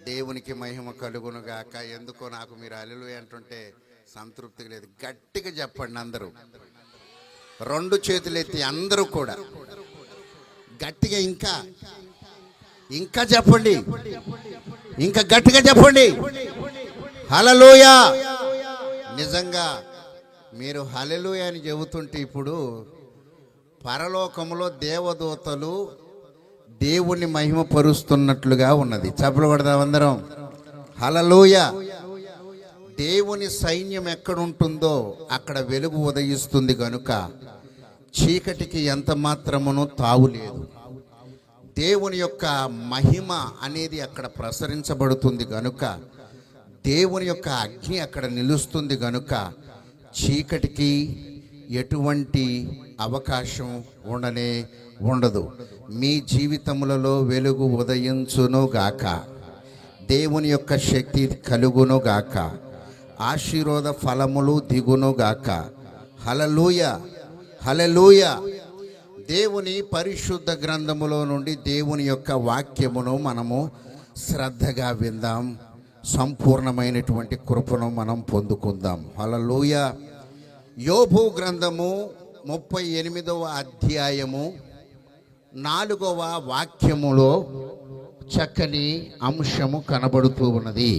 దేవునికి మహిమ కలుగును గాక. ఎందుకో నాకు మీరు హల్లెలూయా అంటుంటే సంతృప్తిగా లేదు. గట్టిగా చెప్పండి అందరూ, రెండు చేతులు ఎత్తి అందరూ కూడా గట్టిగా ఇంకా ఇంకా చెప్పండి, ఇంకా గట్టిగా చెప్పండి హల్లెలూయా. నిజంగా మీరు హల్లెలూయా అని చెబుతుంటే ఇప్పుడు పరలోకములో దేవదూతలు దేవుణ్ణి మహిమపరుస్తున్నట్లుగా ఉన్నది. చప్పలు కొడదాం అందరం హల్లెలూయా. దేవుని సైన్యం ఎక్కడుంటుందో అక్కడ వెలుగు ఉదయిస్తుంది కనుక చీకటికి ఎంత మాత్రమును తావులేదు. దేవుని యొక్క మహిమ అనేది అక్కడ ప్రసరించబడుతుంది కనుక, దేవుని యొక్క అగ్ని అక్కడ నిలుస్తుంది కనుక చీకటికి ఎటువంటి అవకాశం ఉండనే ఉండదు. మీ జీవితములలో వెలుగు ఉదయించును గాక, దేవుని యొక్క శక్తి కలుగును గాక, ఆశీర్వాద ఫలములు దిగును గాక. హల్లెలూయా హల్లెలూయా. దేవుని పరిశుద్ధ గ్రంథములో నుండి దేవుని యొక్క వాక్యమును మనము శ్రద్ధగా విందాం. సంపూర్ణమైనటువంటి కృపను మనం పొందుకుందాం. హల్లెలూయా. యోబు గ్రంథము 38వ అధ్యాయము 4వ వాక్యములో చక్కని అంశము కనబడుతూ ఉన్నది.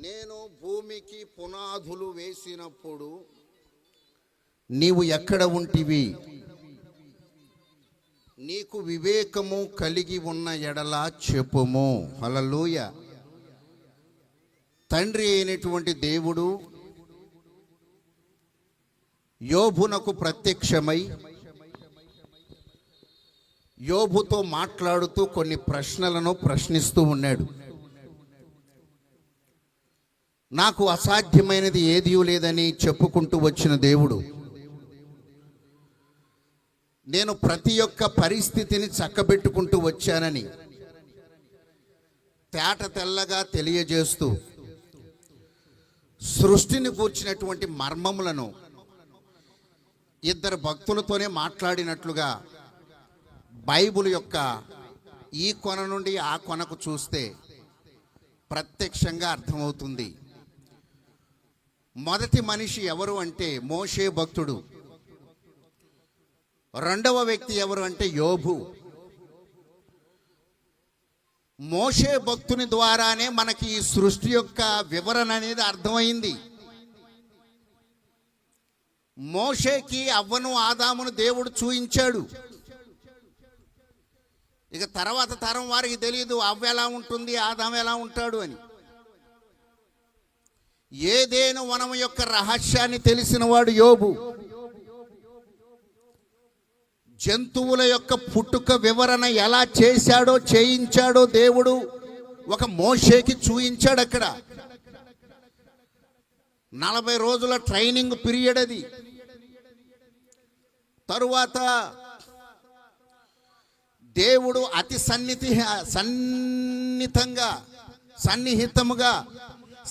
నేను భూమికి పునాదులు వేసినప్పుడు నీవు ఎక్కడ ఉంటివి? నీకు వివేకము కలిగి ఉన్న ఎడల చెప్పుము. హల్లెలూయా. తండ్రి అయినటువంటి దేవుడు యోబునకు ప్రత్యక్షమై యోబుతో మాట్లాడుతూ కొన్ని ప్రశ్నలను ప్రశ్నిస్తూ ఉన్నాడు. నాకు అసాధ్యమైనది ఏదీ లేదని చెప్పుకుంటూ వచ్చిన దేవుడు నేను ప్రతి ఒక్క పరిస్థితిని చక్కబెట్టుకుంటూ వచ్చానని తేట తెల్లగా తెలియజేస్తూ సృష్టిని కూర్చినటువంటి మర్మములను ఇద్దరు భక్తులతోనే మాట్లాడినట్లుగా బైబిల్ యొక్క ఈ కొన నుండి ఆ కొనకు చూస్తే ప్రత్యక్షంగా అర్థమవుతుంది. మొదటి మనిషి ఎవరు అంటే మోషే భక్తుడు. రెండవ వ్యక్తి ఎవరు అంటే యోబు. మోషే భక్తుని ద్వారానే మనకి ఈ సృష్టి యొక్క వివరణ అనేది అర్థమైంది. మోషేకి అవ్వను ఆదామును దేవుడు చూయించాడు. ఇక తర్వాత తరం వారికి తెలియదు అవ్వ ఎలా ఉంటుంది, ఆదాము ఎలా ఉంటాడు అని. ఏదేను వనము యొక్క రహస్యాన్ని తెలిసిన వాడు యోబు. జంతువుల యొక్క పుట్టుక వివరణ ఎలా చేశాడో చేయించాడో దేవుడు ఒక మోషేకి చూయించాడు. అక్కడ 40 రోజుల ట్రైనింగ్ పీరియడ్ అది. తరువాత దేవుడు అతి సన్నిహితముగా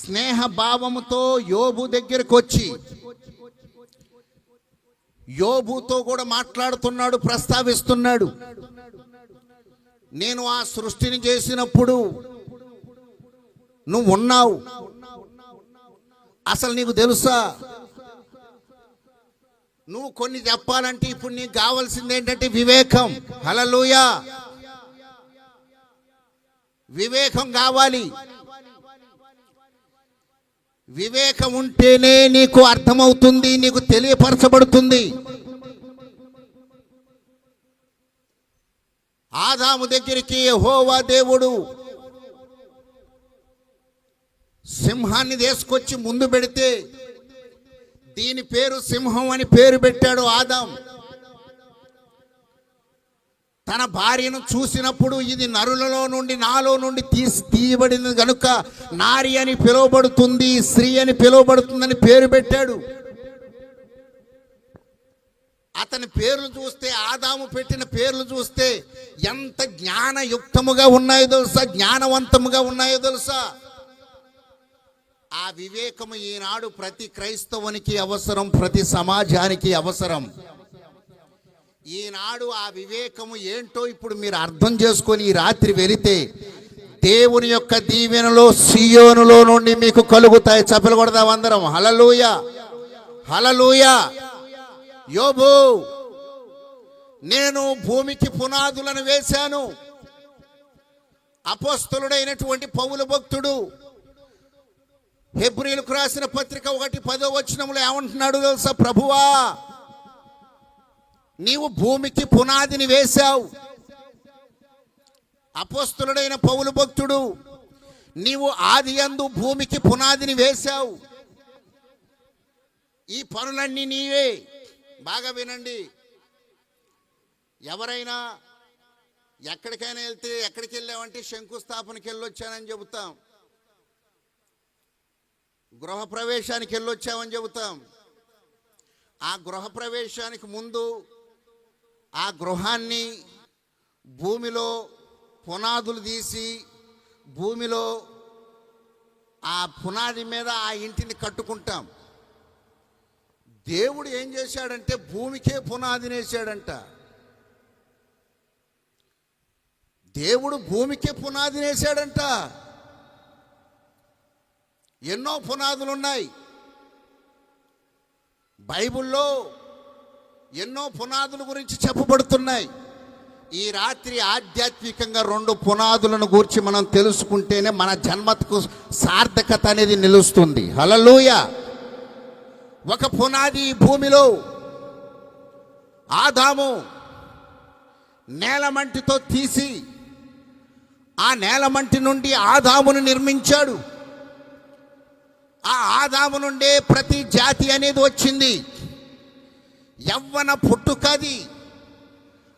స్నేహ భావముతో యోబు దగ్గరకు వచ్చి యోబుతో కూడా మాట్లాడుతున్నాడు, ప్రస్తావిస్తున్నాడు. నేను ఆ సృష్టిని చేసినప్పుడు నువ్వు ఉన్నావు. అసలు నీకు తెలుసా? నువ్వు కొన్ని చెప్పాలంటే ఇప్పుడు నీకు కావాల్సింది ఏంటంటే వివేకం. హల్లెలూయా. వివేకం కావాలి. వివేకం ఉంటేనే నీకు అర్థమవుతుంది, నీకు తెలియపరచబడుతుంది. ఆదాము దగ్గరికి యెహోవా దేవుడు సింహాన్ని తీసుకొచ్చి ముందు పెడితే దీని పేరు సింహం అని పేరు పెట్టాడు ఆదాం. తన భార్యను చూసినప్పుడు ఇది నరులలో నుండి నాలో నుండి తీయబడింది కనుక నారి అని పిలువబడుతుంది, స్త్రీ అని పిలువబడుతుందని పేరు పెట్టాడు. అతని పేర్లు చూస్తే, ఆదాము పెట్టిన పేర్లు చూస్తే ఎంత జ్ఞానయుక్తముగా ఉన్నాయో తెలుసా, జ్ఞానవంతముగా ఉన్నాయో తెలుసా. ఆ వివేకము ఈనాడు ప్రతి క్రైస్తవునికి అవసరం, ప్రతి సమాజానికి అవసరం. ఈనాడు ఆ వివేకము ఏంటో ఇప్పుడు మీరు అర్థం చేసుకొని ఈ రాత్రి వెళితే దేవుని యొక్క దీవెనలో సియోనులో నుండి మీకు కలుగుతాయి. చప్పలు కొడదాం అందరం. హల్లెలూయా, హల్లెలూయా. యోబు, నేను భూమికి పునాదులను వేశాను. అపోస్తలుడైనటువంటి పౌలు భక్తుడు హెబ్రీయులకు రాసిన పత్రిక 1:10 ఏమంటున్నాడు తెలుసా? ప్రభువా, నీవు భూమికి పునాదిని వేశావు. అపోస్తలుడైన పౌలు భక్తుడు, నీవు ఆదియందు భూమికి పునాదిని వేశావు. ఈ పనులన్నీ నీవే. బాగా వినండి. ఎవరైనా ఎక్కడికైనా వెళ్తే ఎక్కడికి వెళ్ళామంటే శంకుస్థాపనకి వెళ్ళొచ్చానని చెబుతాం, గృహప్రవేశానికి వెళ్ళొచ్చామని చెబుతాం. ఆ గృహప్రవేశానికి ముందు ఆ గృహాన్ని భూమిలో పునాదులు తీసి భూమిలో ఆ పునాది మీద ఆ ఇంటిని కట్టుకుంటాం. దేవుడు ఏం చేశాడంటే భూమికే పునాదిని వేశాడంట. దేవుడు భూమికే పునాదిని వేశాడంట. ఎన్నో పునాదులు ఉన్నాయి బైబిల్లో, ఎన్నో పునాదుల గురించి చెప్పబడుతున్నాయి. ఈ రాత్రి ఆధ్యాత్మికంగా 2 పునాదులను గూర్చి మనం తెలుసుకుంటేనే మన జన్మకు సార్థకత అనేది నిలుస్తుంది. హల్లెలూయా. ఒక పునాది భూమిలో ఆదాము నేలమంటితో తీసి ఆ నేలమంటి నుండి ఆదామును నిర్మించాడు. ఆ ఆదాము నుండే ప్రతి జాతి అనేది వచ్చింది. యవ్వన పుట్టుకది.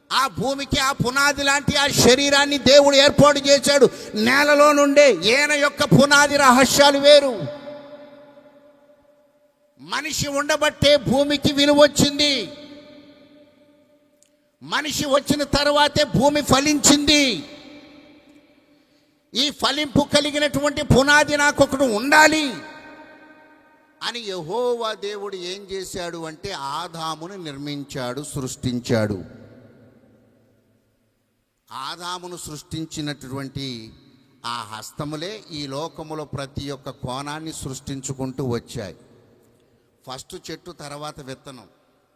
ఆ భూమికి ఆ పునాది లాంటి ఆ శరీరాన్ని దేవుడు ఏర్పాటు చేశాడు నేలలో నుండే. ఈయన యొక్క పునాది రహస్యాలు వేరు. మనిషి ఉండబట్టే భూమికి విలువ వచ్చింది. మనిషి వచ్చిన తర్వాతే భూమి ఫలించింది. ఈ ఫలింపు కలిగినటువంటి పునాది నాకొకడు ఉండాలి అని యెహోవా దేవుడు ఏం చేశాడు అంటే ఆదామును నిర్మించాడు, సృష్టించాడు. ఆదామును సృష్టించినటువంటి ఆ హస్తములే ఈ లోకములో ప్రతి ఒక్క కోణాన్ని సృష్టించుకుంటూ వచ్చాయి. ఫస్ట్ చెట్టు, తర్వాత విత్తనం.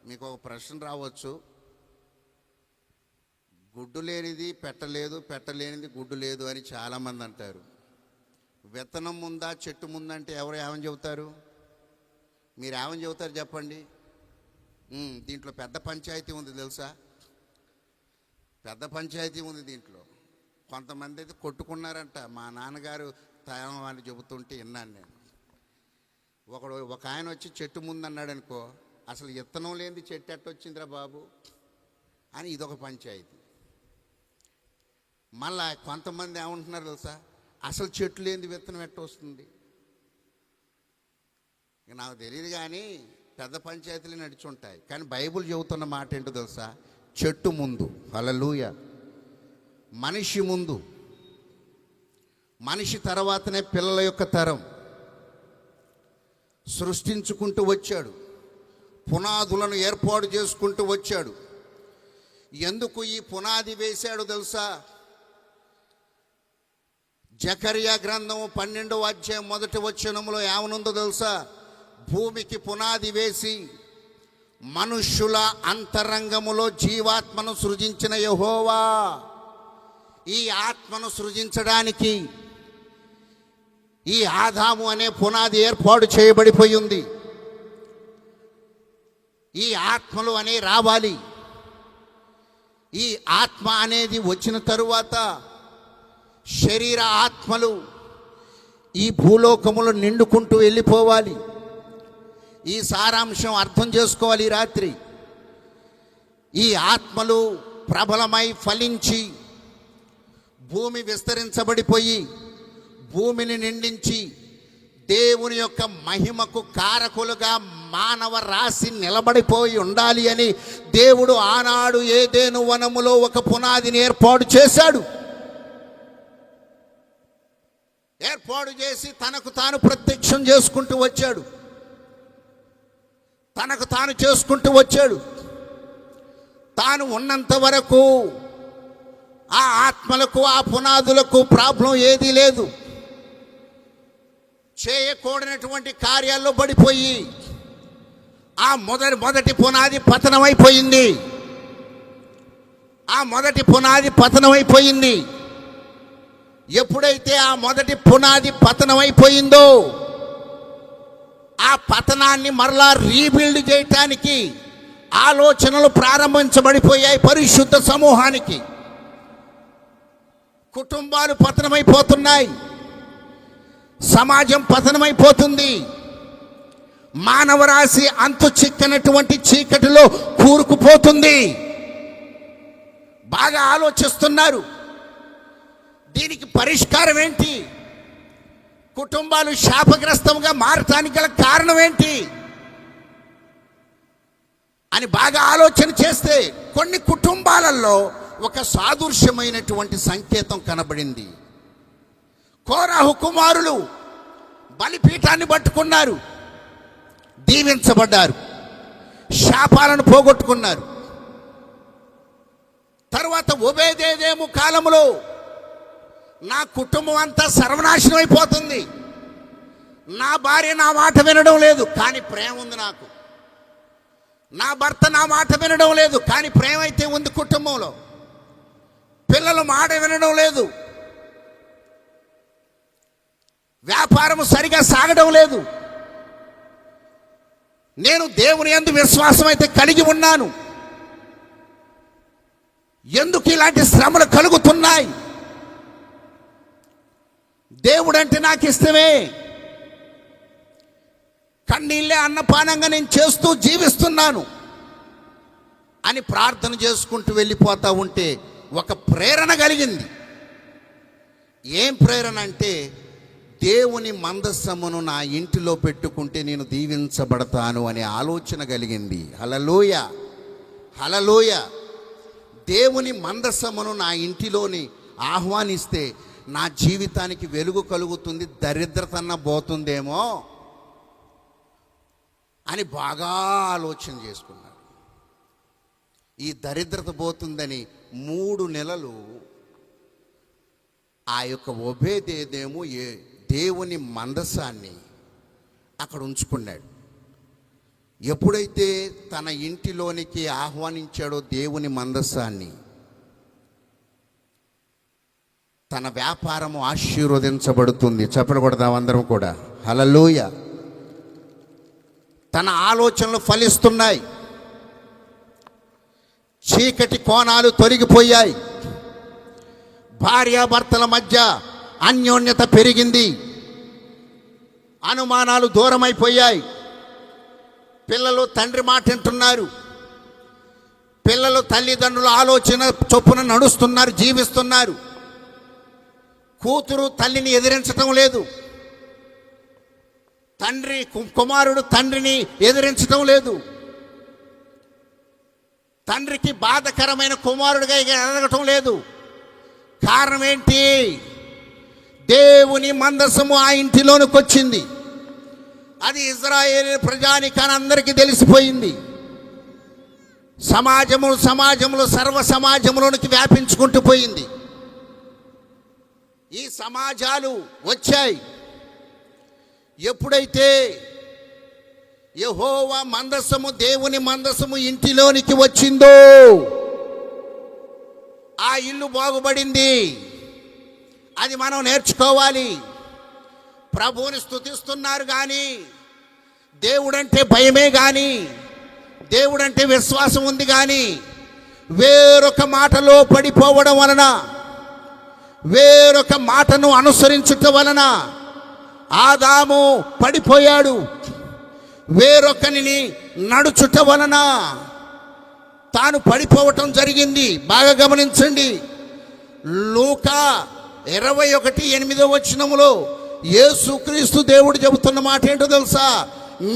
మీకు ఒక ప్రశ్న రావచ్చు, గుడ్డు లేనిది పెట్టలేదు, పెట్టలేనిది గుడ్డు లేదు అని చాలామంది అంటారు. విత్తనం ముందా చెట్టు ముందంటే ఎవరు ఏమని చెబుతారు? మీరు ఏమని చెబుతారు చెప్పండి? దీంట్లో పెద్ద పంచాయతీ ఉంది తెలుసా? పెద్ద పంచాయతీ ఉంది దీంట్లో. కొంతమంది అయితే కొట్టుకున్నారంట. మా నాన్నగారు అని చెబుతుంటే విన్నాను నేను. ఒక ఆయన వచ్చి చెట్టు ముందు అన్నాడు అనుకో, అసలు విత్తనం లేనిది చెట్టు ఎట్టొచ్చిందిరా బాబు అని ఇదొక పంచాయతీ. మళ్ళా కొంతమంది ఏమంటున్నారు తెలుసా? అసలు చెట్టు లేనిది విత్తనం ఎట్ట వస్తుంది? ఇక నాకు తెలియదు, కానీ పెద్ద పంచాయతీలు నడిచుంటాయి. కానీ బైబిల్ చెబుతున్న మాట ఏంటో తెలుసా? చెట్టు ముందు, హల్లెలూయా, మనిషి ముందు, మనిషి తర్వాతనే పిల్లల యొక్క తరం సృష్టించుకుంటూ వచ్చాడు. పునాదులను ఏర్పాటు చేసుకుంటూ వచ్చాడు. ఎందుకు ఈ పునాది వేశాడు తెలుసా? జకరియా గ్రంథము 12వ అధ్యాయం 1వ వచనములో ఏమనుందో తెలుసా? భూమికి పునాది వేసి మనుష్యుల అంతరంగములో జీవాత్మను సృజించిన యెహోవా. ఈ ఆత్మను సృజించడానికి ఈ ఆదాము అనే పునాది ఏర్పాటు చేయబడిపోయింది. ఈ ఆత్మలు అనే రావాలి. ఈ ఆత్మ అనేది వచ్చిన తరువాత శరీర ఆత్మలు ఈ భూలోకములో నిండుకుంటూ వెళ్ళిపోవాలి. ఈ సారాంశం అర్థం చేసుకోవాలి. ఈ రాత్రి ఈ ఆత్మలు ప్రబలమై ఫలించి భూమి విస్తరించబడిపోయి భూమిని నిండించి దేవుని యొక్క మహిమకు కారకులుగా మానవ రాశి నిలబడిపోయి ఉండాలి అని దేవుడు ఆనాడు ఏదెను వనములో ఒక పునాదిని ఏర్పాటు చేశాడు. ఏర్పాటు చేసి తనకు తాను ప్రత్యక్షం చేసుకుంటూ వచ్చాడు. తనకు తాను చేసుకుంటూ వచ్చాడు. తాను ఉన్నంత వరకు ఆ ఆత్మలకు ఆ పునాదులకు ప్రాబ్లం ఏదీ లేదు. చేయకూడనటువంటి కార్యాల్లో పడిపోయి ఆ మొదటి పునాది పతనమైపోయింది. ఆ మొదటి పునాది పతనమైపోయింది. ఎప్పుడైతే ఆ మొదటి పునాది పతనమైపోయిందో ఆ పతనాన్ని మరలా రీబిల్డ్ చేయటానికి ఆలోచనలు ప్రారంభించబడిపోయాయి. పరిశుద్ధ సమూహానికి కుటుంబాలు పతనమైపోతున్నాయి, సమాజం పతనమైపోతుంది, మానవరాశి అంతు చిక్కనటువంటి చీకటిలో కూరుకుపోతుంది. బాగా ఆలోచిస్తున్నారు, దీనికి పరిష్కారం ఏంటి? కుటుంబాలు శాపగ్రస్తంగా మారటానికి గల కారణం ఏంటి అని బాగా ఆలోచన చేస్తే కొన్ని కుటుంబాలలో ఒక సాదృశ్యమైనటువంటి సంకేతం కనబడింది. కోరాహు కుమారులు బలిపీఠాన్ని పట్టుకున్నారు, దీవించబడ్డారు, శాపాలను పోగొట్టుకున్నారు. తర్వాత ఒబేదేదేము కాలంలో నా కుటుంబం అంతా సర్వనాశనం అయిపోతుంది, నా భార్య నా మాట వినడం లేదు కానీ ప్రేమ ఉంది నాకు, నా భర్త నా మాట వినడం లేదు కానీ ప్రేమ అయితే ఉంది కుటుంబంలో, పిల్లలు మాట వినడం లేదు, వ్యాపారం సరిగా సాగడం లేదు, నేను దేవుని యందు విశ్వాసం అయితే కలిగి ఉన్నాను, ఎందుకు ఇలాంటి శ్రమలు కలుగుతున్నాయి? దేవుడంటే నాకు ఇష్టమే, కన్నీళ్ళే అన్నపానంగా నేను చేస్తూ జీవిస్తున్నాను అని ప్రార్థన చేసుకుంటూ వెళ్ళిపోతా ఉంటే ఒక ప్రేరణ కలిగింది. ఏం ప్రేరణ అంటే, దేవుని మందస్సమును నా ఇంటిలో పెట్టుకుంటే నేను దీవించబడతాను అనే ఆలోచన కలిగింది. హల్లెలూయ, హల్లెలూయ. దేవుని మందస్సమును నా ఇంటిలోని ఆహ్వానిస్తే నా జీవితానికి వెలుగు కలుగుతుంది, దరిద్రతన్న పోతుందేమో అని బాగా ఆలోచన చేసుకున్నారు. ఈ దరిద్రత పోతుందని 3 నెలలు ఆ యొక్క ఒబేదేదేము దేవుని మందసాన్ని అక్కడ ఉంచుకున్నాడు. ఎప్పుడైతే తన ఇంటిలోనికి ఆహ్వానించాడో దేవుని మందసాన్ని, తన వ్యాపారము ఆశీర్వదించబడుతుంది. చప్పట్లు కొడదాం అందరం కూడా. హల్లెలూయ. తన ఆలోచనలు ఫలిస్తున్నాయి, చీకటి కోణాలు తొలగిపోయాయి, భార్యాభర్తల మధ్య అన్యోన్యత పెరిగింది, అనుమానాలు దూరమైపోయాయి, పిల్లలు తండ్రి మాట వింటున్నారు, పిల్లలు తల్లిదండ్రుల ఆలోచన చొప్పున నడుస్తున్నారు, జీవిస్తున్నారు. కూతురు తల్లిని ఎదిరించటం లేదు, కుమారుడు తండ్రిని ఎదిరించటం లేదు, తండ్రికి బాధకరమైన కుమారుడిగా ఎదగటం లేదు. కారణం ఏంటి? దేవుని మందసము ఆ ఇంటిలోనికి వచ్చింది. అది ఇజ్రాయేల్ ప్రజానికాని అందరికీ తెలిసిపోయింది. సమాజంలో సర్వ సమాజంలోనికి వ్యాపించుకుంటూ పోయింది. ఈ సమాజాలు వచ్చాయి. ఎప్పుడైతే యెహోవా మందసము, దేవుని మందసము ఇంటిలోనికి వచ్చిందో ఆ ఇల్లు బాగుపడింది. అది మనం నేర్చుకోవాలి. ప్రభువుని స్తుతిస్తున్నారు కానీ, దేవుడంటే భయమే కానీ, దేవుడంటే విశ్వాసం ఉంది కానీ, వేరొక మాటలో పడిపోవడం వలన, వేరొక మాటను అనుసరించుట వలన ఆదాము పడిపోయాడు. వేరొకరిని నడుచుట వలన తాను పడిపోవటం జరిగింది. బాగా గమనించండి. లూకా 21:8 యేసుక్రీస్తు దేవుడు చెబుతున్న మాట ఏంటో తెలుసా?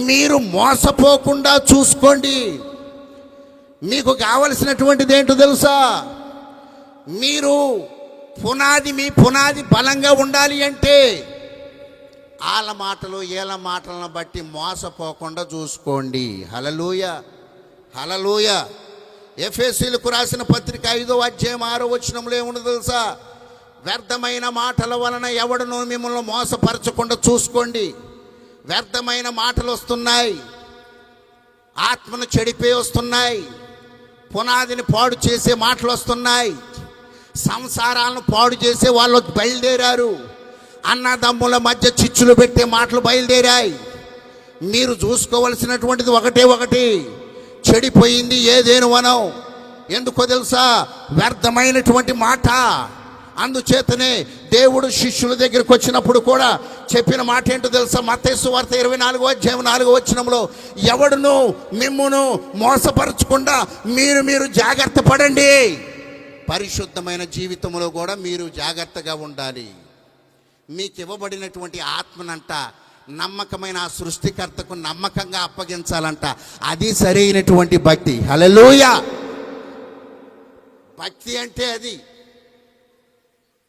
మీరు మోసపోకుండా చూసుకోండి. మీకు కావలసినటువంటిది ఏంటో తెలుసా? మీరు మీ పునాది బలంగా ఉండాలి అంటే వాళ్ళ మాటలు వీళ్ళ మాటలను బట్టి మోసపోకుండా చూసుకోండి. హల్లెలూయ, హల్లెలూయ. ఎఫెసీయులకు రాసిన పత్రిక 5వ అధ్యాయం 6వ వచనంలో ఏముందో తెలుసా? వ్యర్థమైన మాటల వలన ఎవడునూ మిమ్మల్ని మోసపరచకుండా చూసుకోండి. వ్యర్థమైన మాటలు వస్తున్నాయి, ఆత్మను చెడిపే వస్తున్నాయి, పునాదిని పాడు చేసే మాటలు వస్తున్నాయి, సంసారాలను పాడు చేసే వాళ్ళు బయలుదేరారు, అన్నదమ్ముల మధ్య చిచ్చులు పెట్టే మాటలు బయలుదేరాయి. మీరు చూసుకోవలసినటువంటిది ఒకటి, చెడిపోయింది ఏదేను వనం. ఎందుకో తెలుసా? వ్యర్థమైనటువంటి మాట. అందుచేతనే దేవుడు శిష్యుల దగ్గరికి వచ్చినప్పుడు కూడా చెప్పిన మాట ఏంటో తెలుసా? మత్తయి సువార్త 24వ అధ్యాయం 4వ వచనంలో, ఎవడును మిమ్మును మోసపరచకుండా మీరు జాగ్రత్త పడండి. పరిశుద్ధమైన జీవితంలో కూడా మీరు జాగ్రత్తగా ఉండాలి. మీకు ఇవ్వబడినటువంటి ఆత్మనంట నమ్మకమైన ఆ సృష్టికర్తకు నమ్మకంగా అప్పగించాలంట. అది సరైనటువంటి భక్తి. హల్లెలూయా! భక్తి అంటే అది.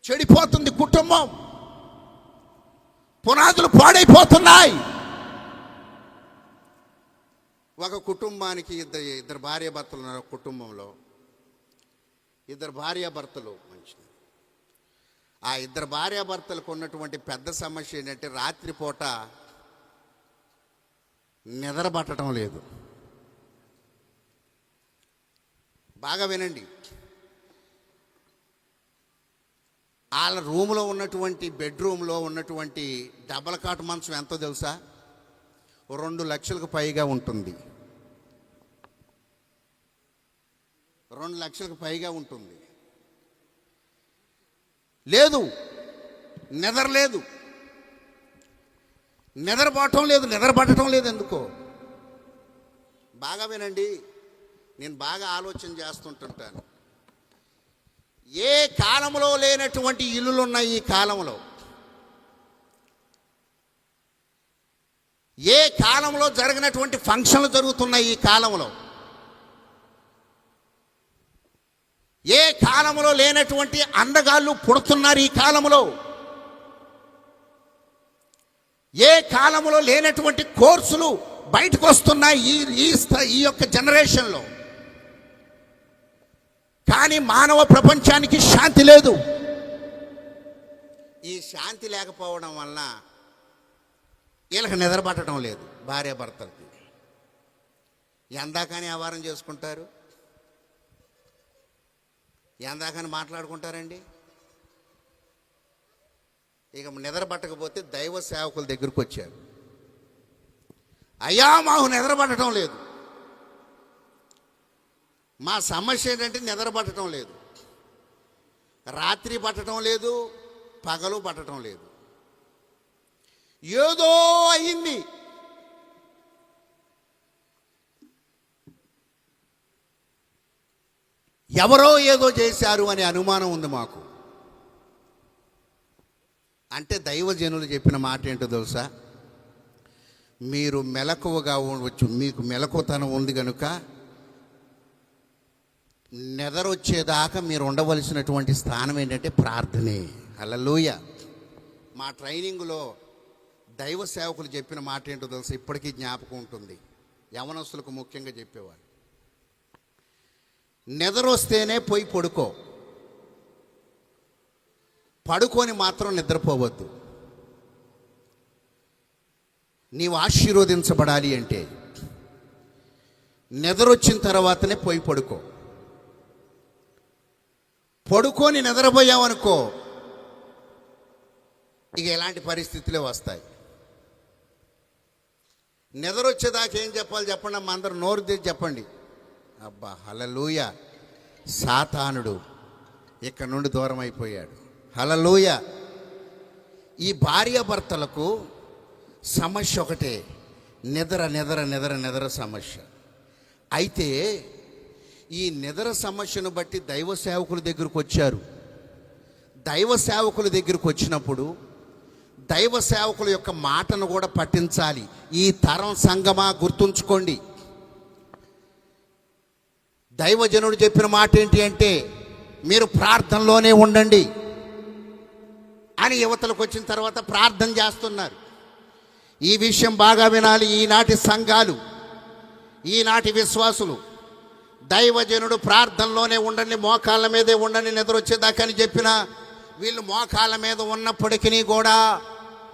చెడిపోతుంది కుటుంబం, పునాదులు పాడైపోతున్నాయి. ఒక కుటుంబానికి ఇద్దరు భార్యాభర్తలు ఉన్నారు. కుటుంబంలో ఇద్దరు భార్యాభర్తలు మంచిది. ఆ ఇద్దరు భార్యాభర్తలకు ఉన్నటువంటి పెద్ద సమస్య ఏంటంటే రాత్రిపూట నిద్ర పట్టడం లేదు. బాగా వినండి. వాళ్ళ రూమ్లో ఉన్నటువంటి బెడ్రూమ్లో ఉన్నటువంటి డబల్ కాట్ మంచం ఎంతో తెలుసా? 2 లక్షలకు పైగా ఉంటుంది. 2 లక్షలకు పైగా ఉంటుంది. లేదు, నిద్రలేదు, నిద్రపట్టడం లేదు. ఎందుకో బాగా వినండి. నేను బాగా ఆలోచన చేస్తుంటుంటాను. ఏ కాలంలో లేనటువంటి ఇల్లులు ఉన్నాయి ఈ కాలంలో. ఏ కాలంలో జరిగినటువంటి ఫంక్షన్లు జరుగుతున్నాయి ఈ కాలంలో. ఏ కాలంలో లేనటువంటి అందగాళ్ళు పుడుతున్నారు ఈ కాలంలో. ఏ కాలంలో లేనటువంటి కోర్సులు బయటకు వస్తున్నాయి ఈ యొక్క జనరేషన్లో. కానీ మానవ ప్రపంచానికి శాంతి లేదు. ఈ శాంతి లేకపోవడం వలన వీళ్ళకి నిద్ర పట్టడం లేదు. భార్యాభర్తలకి ఎందాకని వ్యవహారం చేసుకుంటారు, ఎందాకని మాట్లాడుకుంటారండి. ఇక నిద్ర పట్టకపోతే దైవ సేవకుల దగ్గరకు వచ్చారు. అయ్యా, మాకు నిద్ర పట్టడం లేదు. మా సమస్య ఏంటంటే నిద్ర పట్టడం లేదు. రాత్రి పట్టడం లేదు, పగలు పట్టడం లేదు. ఏదో అయింది. ఎవరో ఏదో చేశారు అనే అనుమానం ఉంది మాకు. అంటే దైవజనులు చెప్పిన మాట ఏంటో తెలుసా? మీరు మెలకువగా ఉండవచ్చు, మీకు మెలకువతనం ఉంది కనుక నిద్రొచ్చేదాకా మీరు ఉండవలసినటువంటి స్థానం ఏంటంటే ప్రార్థనే. హల్లెలూయా! మా ట్రైనింగ్లో దైవ సేవకులు చెప్పిన మాట ఏంటో తెలుసా? ఇప్పటికీ జ్ఞాపకం ఉంటుంది. యవనస్తులకు ముఖ్యంగా చెప్పేవారు, నిద్ర వస్తేనే పోయి పడుకొని మాత్రం నిద్రపోవద్దు. నీవు ఆశీర్వదించబడాలి అంటే నిద్రొచ్చిన తర్వాతనే పోయి పడుకొని నిద్రపోయావనుకో, ఇక ఎలాంటి పరిస్థితులే వస్తాయి. నిద్రొచ్చేదాకా ఏం చెప్పాలి చెప్పండి అమ్మ, అందరూ నోరు తెచ్చి చెప్పండి. అబ్బా, హల్లెలూయా! సాతానుడు ఇక్కడ నుండి దూరం అయిపోయాడు. హల్లెలూయా! ఈ భార్యాభర్తలకు సమస్య ఒకటే, నిద్ర సమస్య. అయితే ఈ నిద్ర సమస్యను బట్టి దైవ సేవకుల దగ్గరకు వచ్చారు. దైవ సేవకుల దగ్గరకు వచ్చినప్పుడు దైవ సేవకుల యొక్క మాటను కూడా పఠించాలి. ఈ తరం సంగమా గుర్తుంచుకోండి. దైవజనుడు చెప్పిన మాట ఏంటి అంటే, మీరు ప్రార్థనలోనే ఉండండి అని యువతలకు వచ్చిన తర్వాత ప్రార్థన చేస్తున్నారు. ఈ విషయం బాగా వినాలి. ఈనాటి సంఘాలు, ఈనాటి విశ్వాసులు దైవజనుడు ప్రార్థనలోనే ఉండండి, మోకాళ్ళ మీదే ఉండండి నిద్ర వచ్చేదాకా అని చెప్పిన వీళ్ళు మోకాళ్ళ మీద ఉన్నప్పటికీ కూడా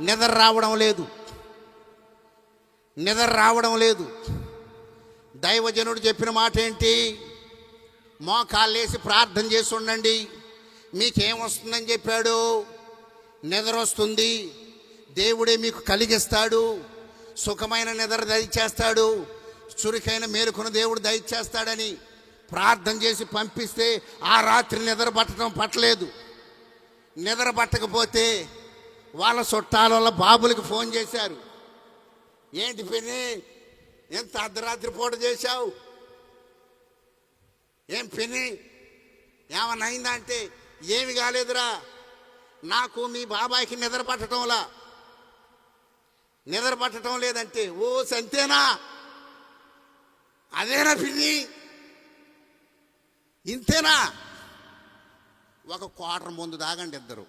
నిద్ర రావడం లేదు. దైవజనుడు చెప్పిన మాట ఏంటి? మోకాళ్ళేసి ప్రార్థన చేసి ఉండండి, మీకేమొస్తుందని చెప్పాడు? నిద్ర వస్తుంది, దేవుడే మీకు కలిగిస్తాడు, సుఖమైన నిద్ర దయచేస్తాడు, చురుకైన మేలుకున్న దేవుడు దయచేస్తాడని ప్రార్థన చేసి పంపిస్తే ఆ రాత్రి నిద్ర పట్టలేదు. నిద్ర పట్టకపోతే వాళ్ళ చుట్టాల వల్ల బాబులకి ఫోన్ చేశారు. ఏంటి పిన్ని, ఎంత అర్ధరాత్రి పూట చేశావు? ఏం పిన్ని ఏమన్నా అయిందా అంటే, ఏమి కాలేదురా, నాకు మీ బాబాయికి నిద్ర పట్టడం లేదంటే, ఓ సంతేనా, అదేనా పిన్ని, ఇంతేనా? ఒక క్వార్టర్ ముందు తాగండి ఇద్దరు,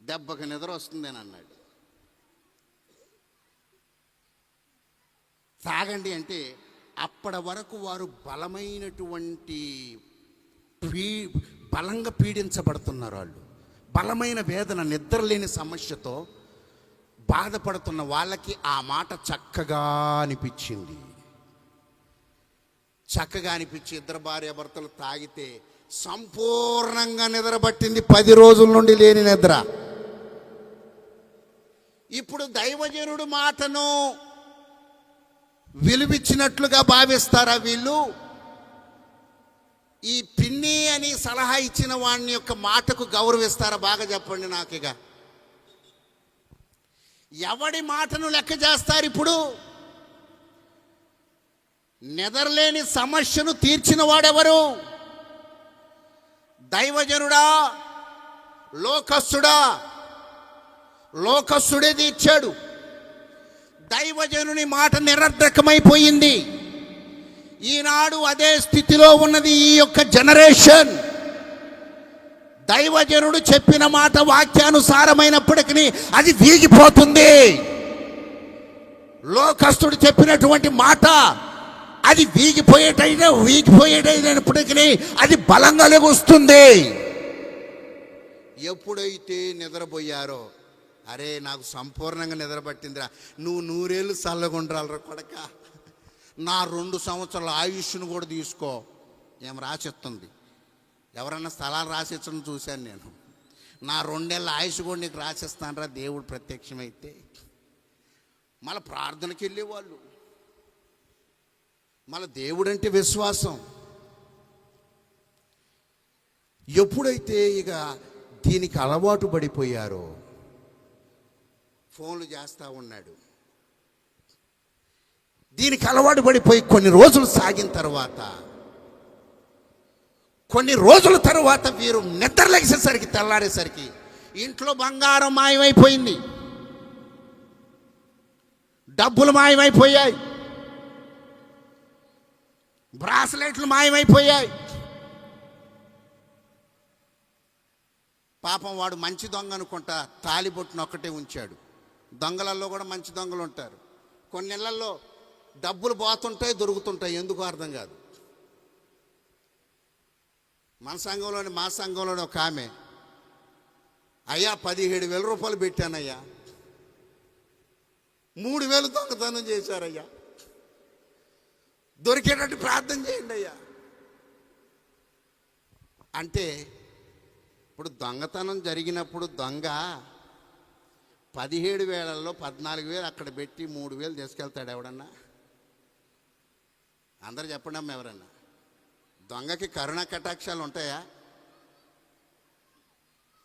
దెబ్బకి నిద్ర వస్తుందని అన్నాడు. తాగండి అంటే అప్పటి వరకు వారు బలమైనటువంటి బలంగా పీడించబడుతున్నారు. వాళ్ళు బలమైన వేదన, నిద్రలేని సమస్యతో బాధపడుతున్న వాళ్ళకి ఆ మాట చక్కగా అనిపించి ఇద్దరు భార్యాభర్తలు తాగితే సంపూర్ణంగా నిద్ర పట్టింది. 10 రోజుల నుండి లేని నిద్ర. ఇప్పుడు దైవజనుడు మాటను విలువిచ్చినట్లుగా భావిస్తారా వీళ్ళు? ఈ పిన్ని అని సలహా ఇచ్చిన వాడిని యొక్క మాటకు గౌరవిస్తారా? బాగా చెప్పండి నాకు. ఇక ఎవడి మాటను లెక్క చేస్తారు? ఇప్పుడు నిద్రలేని సమస్యను తీర్చిన వాడెవరు? దైవజనుడా, లోకస్తుడా? లోకస్తుడే తీర్చాడు. దైవజనుని మాట నిరర్ధకమైపోయింది. ఈనాడు అదే స్థితిలో ఉన్నది ఈ యొక్క జనరేషన్. దైవజనుడు చెప్పిన మాట వాక్యానుసారమైనప్పటికీ అది వీగిపోతుంది. లోకస్తుడు చెప్పినటువంటి మాట అది వీగిపోయేటైనప్పటికీ అది బలంగా లెగుస్తుంది. ఎప్పుడైతే నిద్రపోయారో, అరే నాకు సంపూర్ణంగా నిద్ర పట్టిందిరా, నువ్వు 100 ఏళ్ళు చల్లగుండ్రాలరా కొడక, నా 2 సంవత్సరాల ఆయుష్ను కూడా తీసుకో, ఏం రాసిస్తుంది. ఎవరన్నా స్థలాలు రాసిచ్చడం చూశాను నేను. నా 2 ఏళ్ళ ఆయుష్ కూడా నీకు రాసిస్తానరా దేవుడు ప్రత్యక్షమైతే. మళ్ళీ ప్రార్థనకి వెళ్ళేవాళ్ళు. మళ్ళీ దేవుడు అంటే విశ్వాసం. ఎప్పుడైతే ఇక దీనికి అలవాటు పడిపోయారో, ఫోన్లు చేస్తూ ఉన్నాడు. దీనికి అలవాటు పడిపోయి కొన్ని రోజులు సాగిన తర్వాత, వీరు నిద్రలేసేసరికి, తెల్లారేసరికి ఇంట్లో బంగారం మాయమైపోయింది, డబ్బులు మాయమైపోయాయి, బ్రాస్లెట్లు మాయమైపోయాయి. పాపం వాడు మంచి దొంగ అనుకుంటా తాలిబొట్టును ఒక్కటే ఉంచాడు. దొంగలలో కూడా మంచి దొంగలు ఉంటారు. కొన్ని నెలల్లో డబ్బులు పోతుంటాయి, దొరుకుతుంటాయి, ఎందుకు అర్థం కాదు. మా సంఘంలోని ఒక ఆమె, అయ్యా 17,000 రూపాయలు పెట్టానయ్యా, 3,000 దొంగతనం చేశారయ్యా, దొరికేటట్టు ప్రార్థన చేయండి అయ్యా అంటే. ఇప్పుడు దొంగతనం జరిగినప్పుడు దొంగ 17,000లో 14,000 అక్కడ పెట్టి 3,000 తీసుకెళ్తాడు ఎవడన్నా? అందరు చెప్పండి అమ్మ, ఎవరన్నా? దొంగకి కరుణ కటాక్షాలు ఉంటాయా?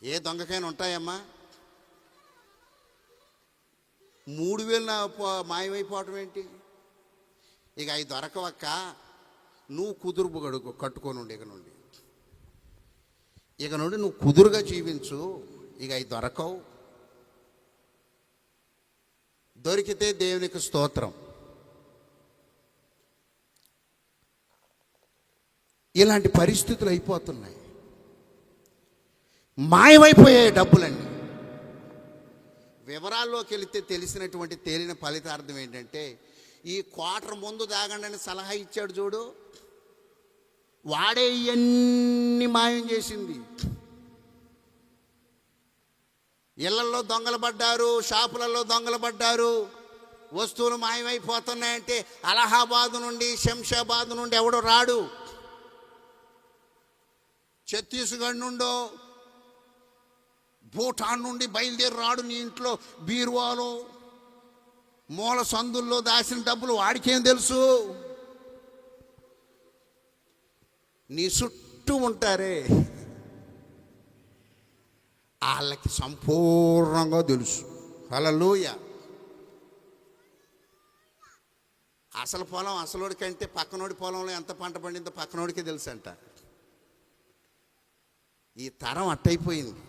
ఏ దొంగకైనా ఉంటాయమ్మా? 3,000 మాయమైపోవటం ఏంటి? ఇక అవి దొరకవక్క, నువ్వు కుదురు కట్టుకోనుండి. ఇక నుండి నువ్వు కుదురుగా జీవించు, ఇక అవి దొరకవు. దొరికితే దేవునికి స్తోత్రం. ఇలాంటి పరిస్థితులు అయిపోతున్నాయి. మాయమైపోయాయి డబ్బులన్నీ. వివరాల్లోకి వెళితే తేలిన ఫలితార్థం ఏంటంటే, ఈ క్వార్టర్ ముందు తాగండి అని సలహా ఇచ్చాడు చూడు, వాడే ఇవన్నీ మాయం చేసింది. ఇళ్లలో దొంగలు పడ్డారు, షాపులలో దొంగలు పడ్డారు, వస్తువులు మాయమైపోతున్నాయంటే అలహాబాద్ నుండి శంషాబాద్ నుండి ఎవడో రాడు, ఛత్తీస్గఢ్ నుండో భూటాన్ నుండి బయలుదేరి రాడు. నీ ఇంట్లో బీరువాలో మూల సందుల్లో దాచిన డబ్బులు వాడికేం తెలుసు? నీ చుట్టూ ఉంటారే వాళ్ళకి సంపూర్ణంగా తెలుసు. హల్లెలూయా. అసలు పొలం అసలోడి కంటే పక్కనోడి పొలంలో ఎంత పంట పండిందో పక్కనోడికే తెలుసు అంట. ఈ తరం అట్టయిపోయింది.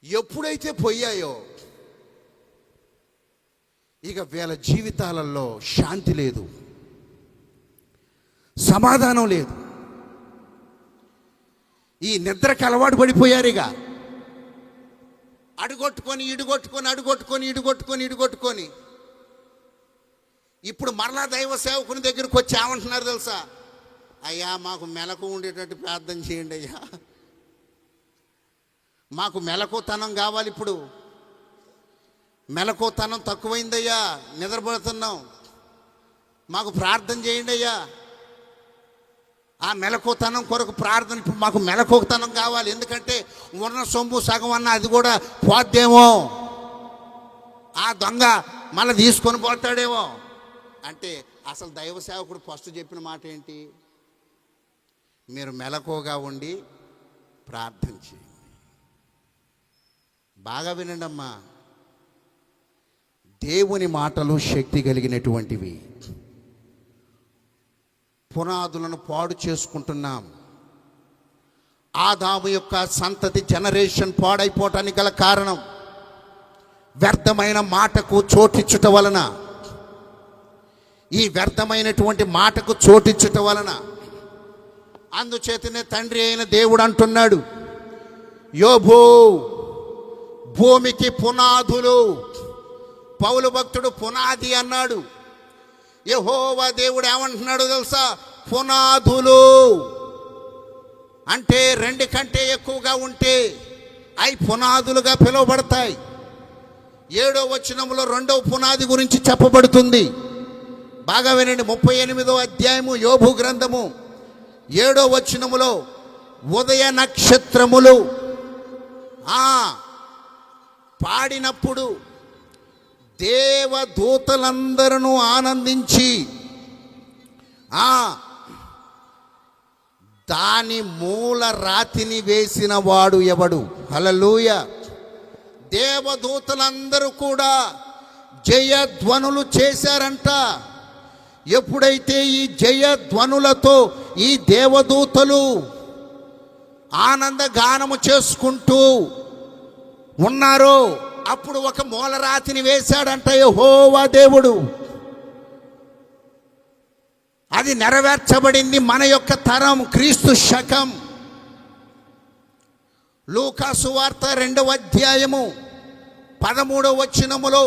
ఎప్పుడైతే పోయాయో ఇక వీళ్ళ జీవితాలలో శాంతి లేదు, సమాధానం లేదు. ఈ నిద్రకు అలవాటు పడిపోయారు. ఇక అడుగొట్టుకొని ఇడుగొట్టుకొని అడుగొట్టుకొని ఇడుగొట్టుకొని ఇడుగొట్టుకొని ఇప్పుడు మరలా దైవ సేవకుని దగ్గరికి వచ్చి ఏమంటున్నారు తెలుసా? అయ్యా మాకు మెలకు ఉండేటట్టు ప్రార్థన చేయండి అయ్యా, మాకు మెలకుతనం కావాలి, ఇప్పుడు మెలకుతనం తక్కువైందయ్యా, నిద్రపోతున్నాం, మాకు ప్రార్థన చేయండి అయ్యా. ఆ మెలకుతనం కొరకు ప్రార్థన, ఇప్పుడు మాకు మెలకుతనం కావాలి, ఎందుకంటే ఉన్న సొమ్ము సగం అన్న అది కూడా పోద్దేమో, ఆ దొంగ మళ్ళీ తీసుకొని పోతాడేమో అంటే. అసలు దైవ సేవకుడు ఫస్ట్ చెప్పిన మాట ఏంటి? మీరు మెలకుగా ఉండి ప్రార్థన చేయండి. బాగా వినండి అమ్మా, దేవుని మాటలు శక్తి కలిగినటువంటివి. పునాదులను పాడు చేసుకుంటున్నాం. ఆదాము యొక్క సంతతి జనరేషన్ పాడైపోవటానికి గల కారణం వ్యర్థమైన మాటకు చోటిచ్చుట వలన. ఈ వ్యర్థమైనటువంటి మాటకు చోటిచ్చుట వలన అందుచేతనే తండ్రి అయిన దేవుడు అంటున్నాడు, యోబు భూమికి పునాదులు, పౌలు భక్తుడు పునాది అన్నాడు. యెహోవా దేవుడు ఏమంటున్నాడు తెలుసా? పునాదులు అంటే 2 కంటే ఎక్కువగా ఉంటే అవి పునాదులుగా పిలువబడతాయి. 7వ వచనంలో 2వ పునాది గురించి చెప్పబడుతుంది. బాగా వినండి. 38వ అధ్యాయము యోబు గ్రంథము 7వ వచనములో ఉదయ నక్షత్రములు పాడినప్పుడు దేవదూతలందరూ ఆనందించి దాని మూల రాతిని వేసిన వాడు ఎవడు? హల్లెలూయా. దేవదూతలందరూ కూడా జయధ్వనులు చేశారంట. ఎప్పుడైతే ఈ జయధ్వనులతో ఈ దేవదూతలు ఆనందగానము చేసుకుంటూ ఉన్నారో అప్పుడు ఒక మూలరాతిని వేశాడంట యెహోవా దేవుడు. అది నెరవేర్చబడింది మన యొక్క తరం, క్రీస్తు శకం. లూకా సువార్త 2వ అధ్యాయము 13వ వచనములో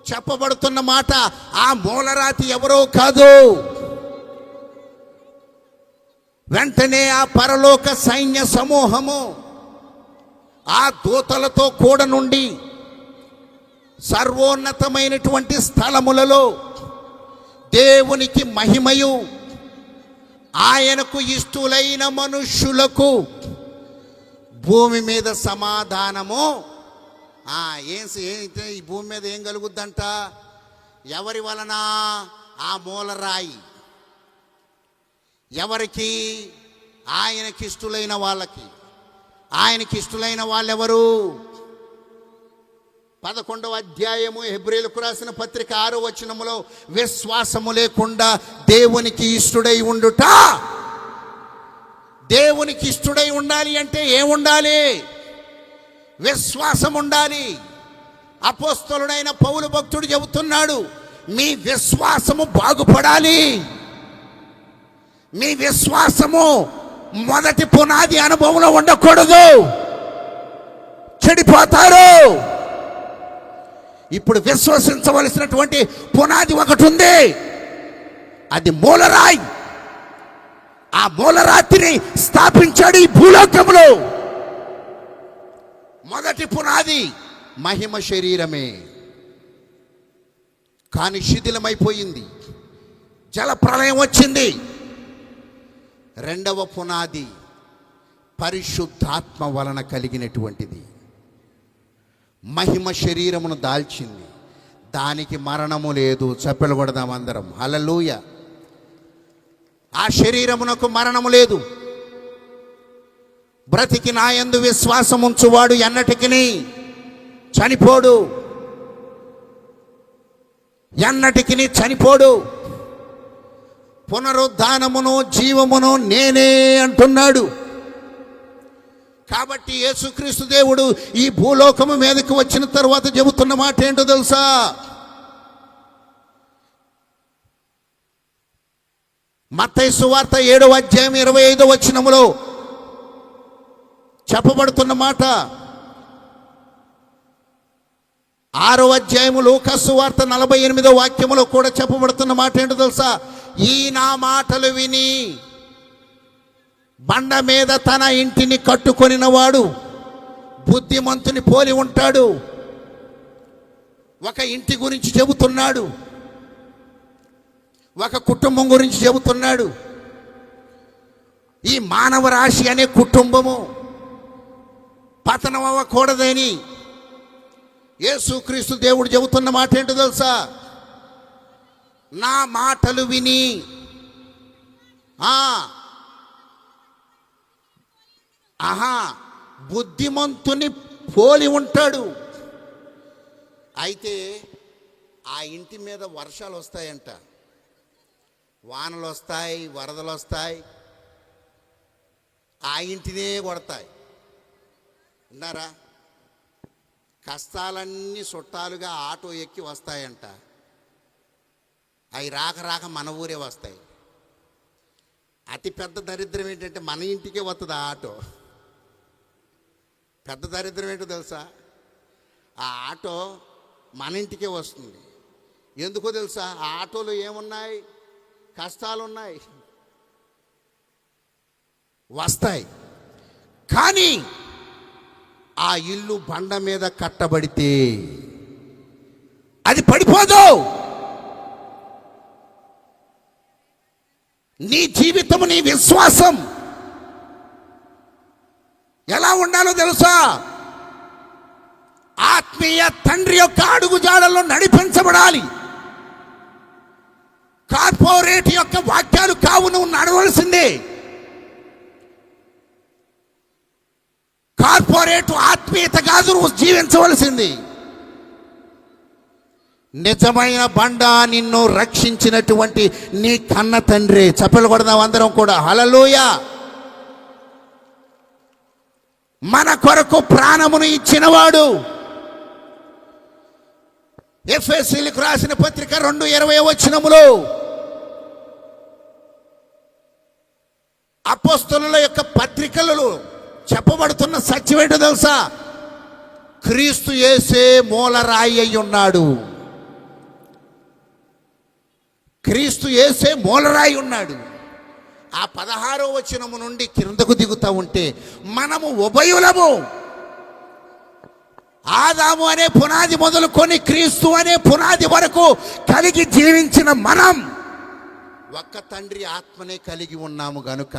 చెప్పబడుతున్న మాట, ఆ మూలరాతి ఎవరో కాదు. వెంటనే ఆ పరలోక సైన్య సమూహము ఆ దూతలతో కూడా నుండి సర్వోన్నతమైనటువంటి స్థలములలో దేవునికి మహిమయు ఆయనకు ఇష్టులైన మనుష్యులకు భూమి మీద సమాధానము. ఏంటంటే ఈ భూమి మీద ఏం కలుగుద్దంట? ఎవరి వలన? ఆ మూలరాయి. ఎవరికి? ఆయనకి ఇష్టులైన వాళ్ళకి. ఆయనకి ఇష్టులైన వాళ్ళెవరు? 11వ అధ్యాయము హెబ్రీయులకు రాసిన పత్రిక 6వ వచనములో విశ్వాసము లేకుండా దేవునికి ఇష్టుడై ఉండుట. దేవునికి ఇష్టుడై ఉండాలి అంటే ఏముండాలి? విశ్వాసం ఉండాలి. అపోస్తలుడైన పౌలు భక్తుడు చెబుతున్నాడు, మీ విశ్వాసము బాగుపడాలి. మీ విశ్వాసము మొదటి పునాది అనుభవంలో ఉండకూడదు, చెడిపోతారు. ఇప్పుడు విశ్వసించవలసినటువంటి పునాది ఒకటి ఉంది. అది మూలరాయి. ఆ మూలరాతిని స్థాపించాడు ఈ భూలోకంలో. మొదటి పునాది మహిమ శరీరమే, కానీ శిథిలమైపోయింది, జల ప్రళయం వచ్చింది. రెండవ పునాది పరిశుద్ధాత్మ వలన కలిగినటువంటిది, మహిమ శరీరమును దాల్చింది. దానికి మరణము లేదు. చప్పలు కొడదాం అందరం, హల్లెలూయా. ఆ శరీరమునకు మరణము లేదు. బ్రతికి నాయందు విశ్వాసం ఉంచువాడు ఎన్నటికిని చనిపోడు, ఎన్నటికిని చనిపోడు. పునరుద్ధానమును జీవమును నేనే అంటున్నాడు. కాబట్టి యేసుక్రీస్తు దేవుడు ఈ భూలోకము మీదకి వచ్చిన తర్వాత చెబుతున్న మాట ఏంటో తెలుసా? మత్తయి సువార్త 7వ అధ్యాయం 25వ వచనములో చెప్పబడుతున్న మాట, 6వ అధ్యాయము లూకా సువార్త 48వ వాక్యములో కూడా చెప్పబడుతున్న మాట ఏంటో తెలుసా? ఈ నా మాటలు విని బండ మీద తన ఇంటిని కట్టుకొనినవాడు బుద్ధిమంతుని పోలి ఉంటాడు. ఒక ఇంటి గురించి చెబుతున్నాడు, ఒక కుటుంబం గురించి చెబుతున్నాడు. ఈ మానవ రాశి అనే కుటుంబము పతనం అవ్వకూడదని యేసుక్రీస్తు దేవుడు చెబుతున్న మాట ఏంటో తెలుసా? నా మాటలు విని బుద్ధిమంతుని పోలి ఉంటాడు. అయితే ఆ ఇంటి మీద వర్షాలు వస్తాయంట, వానలు వస్తాయి, వరదలు వస్తాయి, ఆ ఇంటినే కొడతాయి. విన్నారా? కష్టాలన్నీ చుట్టాలుగా ఆటో ఎక్కి వస్తాయంట. అవి రాక రాక మన ఊరే వస్తాయి. అతి పెద్ద దరిద్రం ఏంటంటే మన ఇంటికే వస్తుంది ఆ ఆటో. పెద్ద దరిద్రం ఏంటో తెలుసా? ఆ ఆటో మన ఇంటికే వస్తుంది. ఎందుకో తెలుసా? ఆ ఆటోలో ఏమున్నాయి? కష్టాలు ఉన్నాయి, వస్తాయి. కానీ ఆ ఇల్లు బండ మీద కట్టబడితే అది పడిపోదు. నీ జీవితము, నీ విశ్వాసం ఎలా ఉండాలో తెలుసా? ఆత్మీయ తండ్రి యొక్క అడుగుజాడల్లో నడిపించబడాలి. కార్పొరేట్ యొక్క వాక్యాలు కావు నువ్వు నడవలసిందే. కార్పొరేట్ ఆత్మీయత కాదు నువ్వు జీవించవలసింది. నిజమైన బండ నిన్ను రక్షించినటువంటి నీ కన్న తండ్రి. చప్పలు కొడదాం అందరం కూడా, హల్లెలూయా. మన కొరకు ప్రాణమును ఇచ్చినవాడు. ఎఫెసీయులకు రాసిన పత్రిక 2:20 వచనములో అపోస్తలుల యొక్క పత్రికలలో చెప్పబడుతున్న సత్యం ఏంటో తెలుసా? క్రీస్తు యేసే మూలరాయి అయి ఉన్నాడు. క్రీస్తు యేసే మూలరాయి ఉన్నాడు. ఆ 16వ వచనము నుండి కిందకు దిగుతూ ఉంటే మనము ఉభయులము. ఆదాము అనే పునాది మొదలుకొని క్రీస్తు అనే పునాది వరకు కలిగి జీవించిన మనం ఒక్క తండ్రి ఆత్మనే కలిగి ఉన్నాము గనుక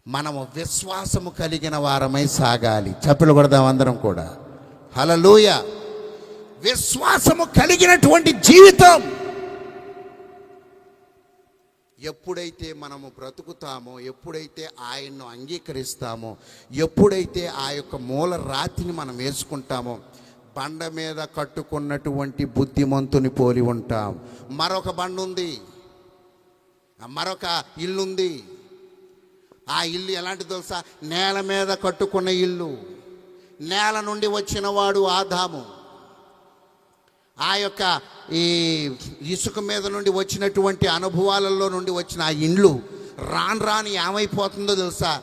మనము విశ్వాసము కలిగిన వారమై సాగాలి. చప్పలు కొడదాం అందరం కూడా, హల్లెలూయా. విశ్వాసము కలిగినటువంటి జీవితం ఎప్పుడైతే మనము బ్రతుకుతామో, ఎప్పుడైతే ఆయన్ను అంగీకరిస్తామో, ఎప్పుడైతే ఆ యొక్క మూల రాతిని మనం వేసుకుంటామో, బండ మీద కట్టుకున్నటువంటి బుద్ధిమంతుని పోలి ఉంటాం. మరొక బండ ఉంది, మరొక ఇల్లుంది. ఆ ఇల్లు ఎలాంటి తెలుసా? నేల మీద కట్టుకున్న ఇల్లు. నేల నుండి వచ్చిన వాడు ఆదాము. ఆ యొక్క ఈ ఇసుక మీద నుండి వచ్చినటువంటి అనుభవాలలో నుండి వచ్చిన ఆ ఇండ్లు రాను ఏమైపోతుందో తెలుసా?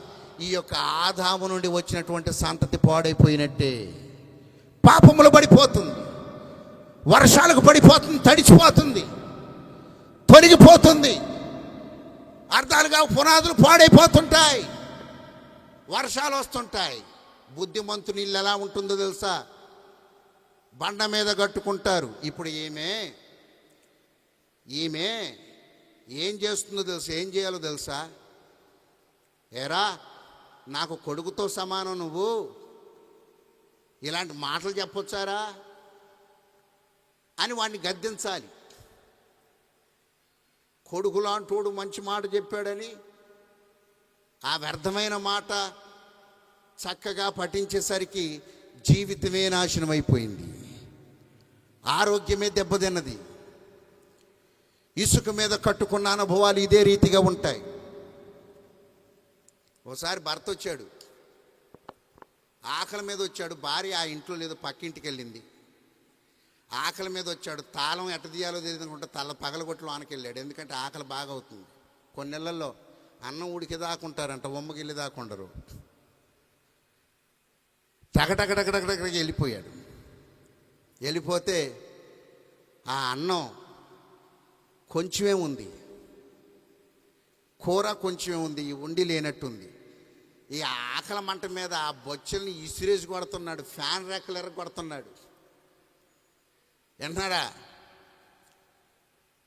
ఈ యొక్క ఆదాము నుండి వచ్చినటువంటి సంతతి పాడైపోయినట్టే. పాపములు పడిపోతుంది, వర్షాలకు పడిపోతుంది, తడిచిపోతుంది, తొలగిపోతుంది, అర్థాలుగా పునాదులు పాడైపోతుంటాయి, వర్షాలు వస్తుంటాయి. బుద్ధిమంతుని ఇల్లు ఎలా ఉంటుందో తెలుసా? బండ మీద కట్టుకుంటారు. ఇప్పుడు ఈమె ఏం చేస్తుందో తెలుసా? ఏం చేయాలో తెలుసా? ఏరా, నాకు కొడుకుతో సమానం, నువ్వు ఇలాంటి మాటలు చెప్పొచ్చారా అని వాడిని గద్దించాలి. కొడుకులాంటోడు మంచి మాట చెప్పాడని ఆ వ్యర్థమైన మాట చక్కగా పఠించేసరికి జీవితమే నాశనం అయిపోయింది, ఆరోగ్యమే దెబ్బతిన్నది. ఇసుక మీద కట్టుకున్న అనుభవాలు ఇదే రీతిగా ఉంటాయి. ఒకసారి భర్త వచ్చాడు, ఆకలి మీద వచ్చాడు. భార్య ఆ ఇంట్లో లేదు, పక్కింటికి వెళ్ళింది. ఆకలి మీద వచ్చాడు, తాళం ఎట్ట తీయాలో తెలియదుకుంటే పగలగొట్లు ఆనకి వెళ్ళాడు. ఎందుకంటే ఆకలి బాగా అవుతుంది. కొన్ని నెలల్లో అన్నం ఉడికి దాకుంటారంట, ఉమ్మగిల్లి దాకుండరు. టగటగటగటగటగ వెళ్ళిపోయాడు. వెళ్ళిపోతే ఆ అన్నం కొంచెమే ఉంది, కూర కొంచెమే ఉంది, వండి లేనట్టుంది. ఈ ఆకలి మంట మీద ఆ బొచ్చల్ని ఇసిరేసి కొడుతున్నాడు, ఫ్యాన్ రెక్కలు ఎర్ర కొడుతున్నాడు. వింటున్నాడా?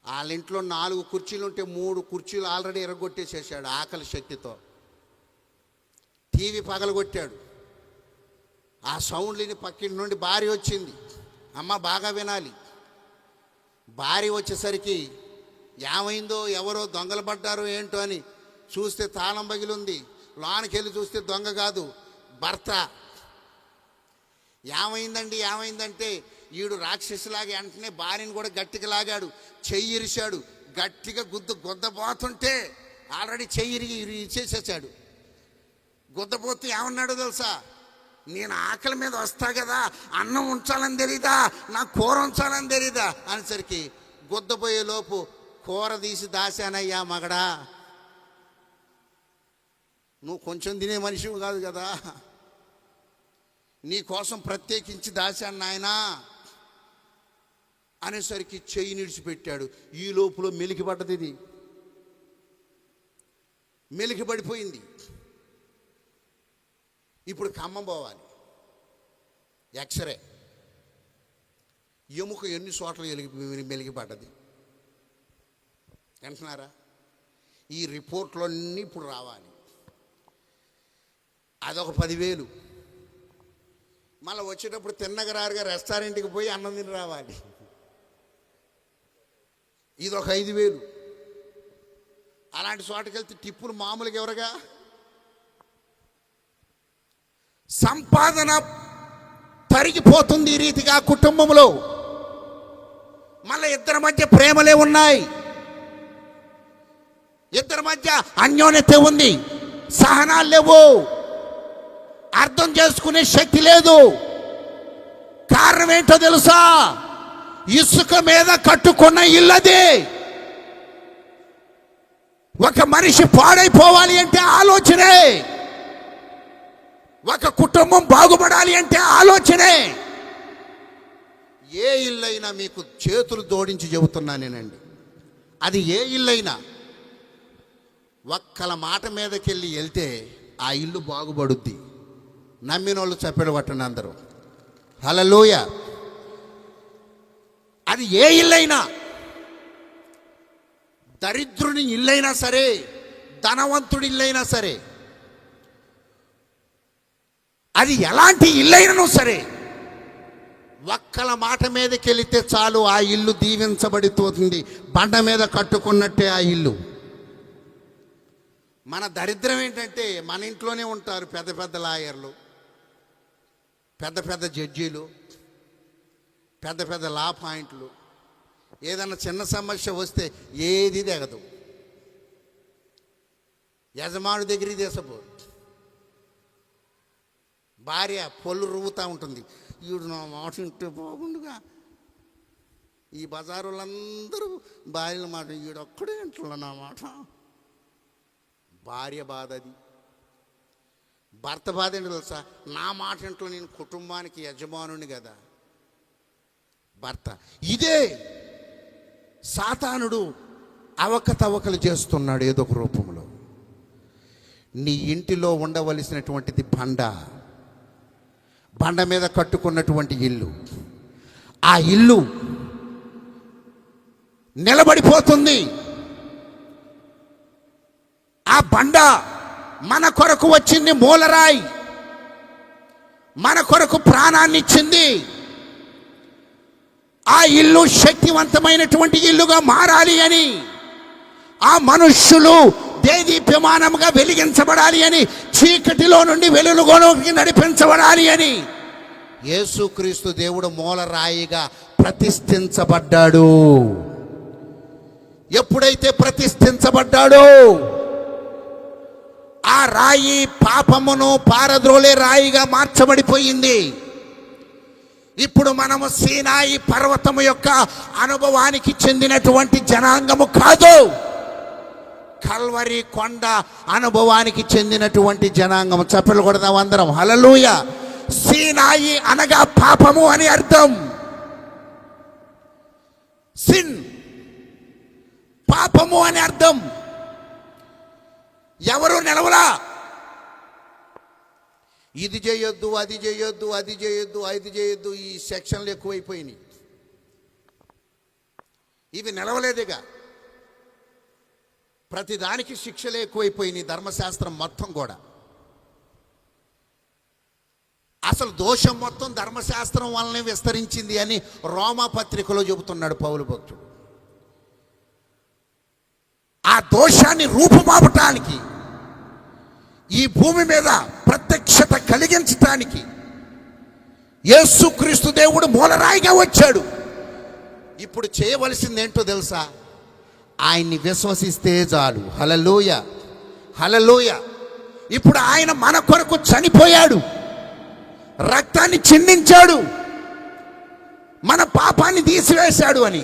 వాళ్ళ ఇంట్లో 4 కుర్చీలు ఉంటే 3 కుర్చీలు ఆల్రెడీ ఎర్రగొట్టేసేసాడు ఆకలి శక్తితో. టీవీ పగలగొట్టాడు. ఆ సౌండ్లని పక్కింటి నుండి భార్య వచ్చింది. అమ్మ బాగా వినాలి. భార్య వచ్చేసరికి ఏమైందో, ఎవరో దొంగలు పడ్డారో ఏంటో అని చూస్తే తాళం పగిలింది. లోనికి వెళ్ళి చూస్తే దొంగ కాదు, భర్త. ఏమైందంటే ఈడు రాక్షసులాగా వెంటనే భార్యని కూడా గట్టిగా లాగాడు, చెయ్యి ఇరిశాడు. గట్టిగా గుద్దపోతుంటే ఆల్రెడీ చెయ్యి ఇరిచేసేసాడు. గుద్దపోతే ఏమన్నాడో తెలుసా? నేను ఆకలి మీద వస్తా కదా, అన్నం ఉంచాలని తెలీదా, నాకు కూర ఉంచాలని తెలీదా అనేసరికి గుద్దపోయే లోపు కూర తీసి దాశానయ్యా మగడా, నువ్వు కొంచెం తినే మనిషివి కాదు కదా, నీ కోసం ప్రత్యేకించి దాశాను నాయనా అనేసరికి చెయ్యి నిడిచిపెట్టాడు. ఈ లోపల మెలికి పడ్డది, ఇది మెలికి పడిపోయింది. ఇప్పుడు ఖమ్మం పోవాలి, ఎక్స్రే. ఎముక ఎన్ని చోట్ల మెలిగి పడ్డది అంటున్నారా? ఈ రిపోర్ట్లు అన్నీ ఇప్పుడు రావాలి. అదొక 10,000. మళ్ళీ వచ్చేటప్పుడు తిన్నగరారుగా రెస్టారెంట్కి పోయి అన్నం తిని రావాలి, ఇదొక 5,000. అలాంటి చోటకి వెళ్తే టిప్పులు మామూలుగా ఎవరుగా? సంపాదన తరిగిపోతుంది ఈ రీతిగా కుటుంబంలో. మళ్ళీ ఇద్దరి మధ్య ప్రేమలే ఉన్నాయి, ఇద్దరి మధ్య అన్యోన్యత ఉంది, సహనాలు లేవు, అర్థం చేసుకునే శక్తి లేదు. కారణం ఏంటో తెలుసా? ఇసుక మీద కట్టుకున్న ఇల్లది. ఒక మనిషి పాడైపోవాలి అంటే ఆలోచనే, ఒక కుటుంబం బాగుపడాలి అంటే ఆలోచనే. ఏ ఇల్లైనా మీకు చేతులు జోడించి చెబుతున్నానేనండి, అది ఏ ఇల్లైనా ఒక్కల మాట మీదకెళ్ళి వెళ్తే ఆ ఇల్లు బాగుపడుద్ది. నమ్మిన వాళ్ళు చప్పెడు పట్టండి అందరూ. హల్లెలూయా. అది ఏ ఇల్లైనా, దరిద్రుని ఇల్లైనా సరే, ధనవంతుడి ఇల్లైనా సరే, అది ఎలాంటి ఇల్లైనను సరే, ఒక్కల మాట మీదకి వెళితే చాలు ఆ ఇల్లు దీవించబడుతుంది. బండ మీద కట్టుకున్నట్టే ఆ ఇల్లు. మన దరిద్రం ఏంటంటే మన ఇంట్లోనే ఉంటారు పెద్ద పెద్ద లాయర్లు, పెద్ద పెద్ద జడ్జీలు, పెద్ద పెద్ద లా పాయింట్లు. ఏదన్నా చిన్న సమస్య వస్తే ఏది దిగదు, యజమాని దగ్గరికి తీసపో. భార్య పొల్లు రువ్వుతూ ఉంటుంది, ఈడు నా మాట వింటే బాగుండుగా. ఈ బజారు వాళ్ళందరూ భార్యల మాట, ఈడొక్కడే ఇంట్లో నా మాట. భార్య బాధ అది. భర్త బాధ ఏంటో తెలుసా? నా మాట ఇంట్లో నేను కుటుంబానికి యజమానుని కదా భర్త. ఇదే సాతానుడు అవకతవకలు చేస్తున్నాడు ఏదో ఒక రూపంలో. నీ ఇంటిలో ఉండవలసినటువంటిది బండ మీద కట్టుకున్నటువంటి ఇల్లు. ఆ ఇల్లు నిలబడిపోతుంది. ఆ బండ మన కొరకు వచ్చింది, మూలరాయి మన కొరకు ప్రాణాన్ని ఇచ్చింది. ఆ ఇల్లు శక్తివంతమైనటువంటి ఇల్లుగా మారాలి అని, ఆ మనుష్యులు దేదీప్యమానంగా వెలిగించబడాలి అని, చీకటిలో నుండి వెలుగులోకి నడిపించబడాలి అని యేసుక్రీస్తు దేవుడు మూలరాయిగా ప్రతిష్ఠించబడ్డాడు. ఎప్పుడైతే ప్రతిష్ఠించబడ్డాడో ఆ రాయి పాపమును పారద్రోలే రాయిగా మార్చబడిపోయింది. ఇప్పుడు మనము సీనాయి పర్వతము యొక్క అనుభవానికి చెందినటువంటి జనాంగము కాదు, కల్వరి కొండ అనుభవానికి చెందినటువంటి జనాంగము. చప్పట్లు కొడదాం అందరం, హల్లెలూయా. సీనాయి అనగా పాపము అని అర్థం. సిన్ పాపము అని అర్థం. ఎవరు నిలవలా. ఇది చేయొద్దు, అది చేయొద్దు, అది చేయొద్దు, అది చేయొద్దు, ఈ సెక్షన్లు ఎక్కువైపోయినాయి. ఇవి నిలవలేదుగా. ప్రతిదానికి శిక్షలే ఎక్కువైపోయినాయి. ధర్మశాస్త్రం మొత్తం కూడా, అసలు దోషం మొత్తం ధర్మశాస్త్రం వల్లనే విస్తరించింది అని రోమా పత్రికలో చెబుతున్నాడు పౌలు భక్తుడు. ఆ దోషాన్ని రూపుమాపటానికి, ఈ భూమి మీద ప్రత్యక్షత కలిగించటానికి యేసుక్రీస్తు దేవుడు మూలరాయిగా వచ్చాడు. ఇప్పుడు చేయవలసింది ఏంటో తెలుసా? ఆయన్ని విశ్వసిస్తే చాలు. హల్లెలూయా, హల్లెలూయా. ఇప్పుడు ఆయన మన కొరకు చనిపోయాడు, రక్తాన్ని చిందించాడు, మన పాపాన్ని తీసివేశాడు అని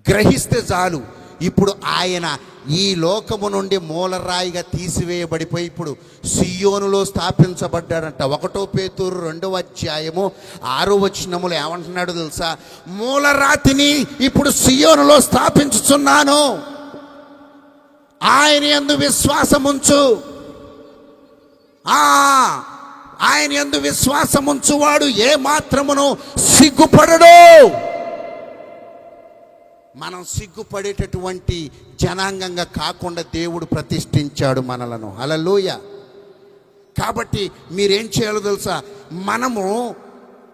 గ్రహిస్తే చాలు. ఇప్పుడు ఆయన ఈ లోకము నుండి మూలరాయిగా తీసివేయబడిపోయి ఇప్పుడు సియోనులో స్థాపించబడ్డాడంట. 1 పేతురు 2:6 ఏమంటున్నాడు తెలుసా? మూలరాతిని ఇప్పుడు సియోనులో స్థాపించుచున్నాను, ఆయన యందు విశ్వాసముంచు. ఆయన యందు విశ్వాసముంచువాడు ఏ మాత్రమును సిగ్గుపడడు. మనం సిగ్గుపడేటటువంటి జనాంగంగా కాకుండా దేవుడు ప్రతిష్ఠించాడు మనలను. హల్లెలూయా. కాబట్టి మీరేం చేయాలో తెలుసా? మనము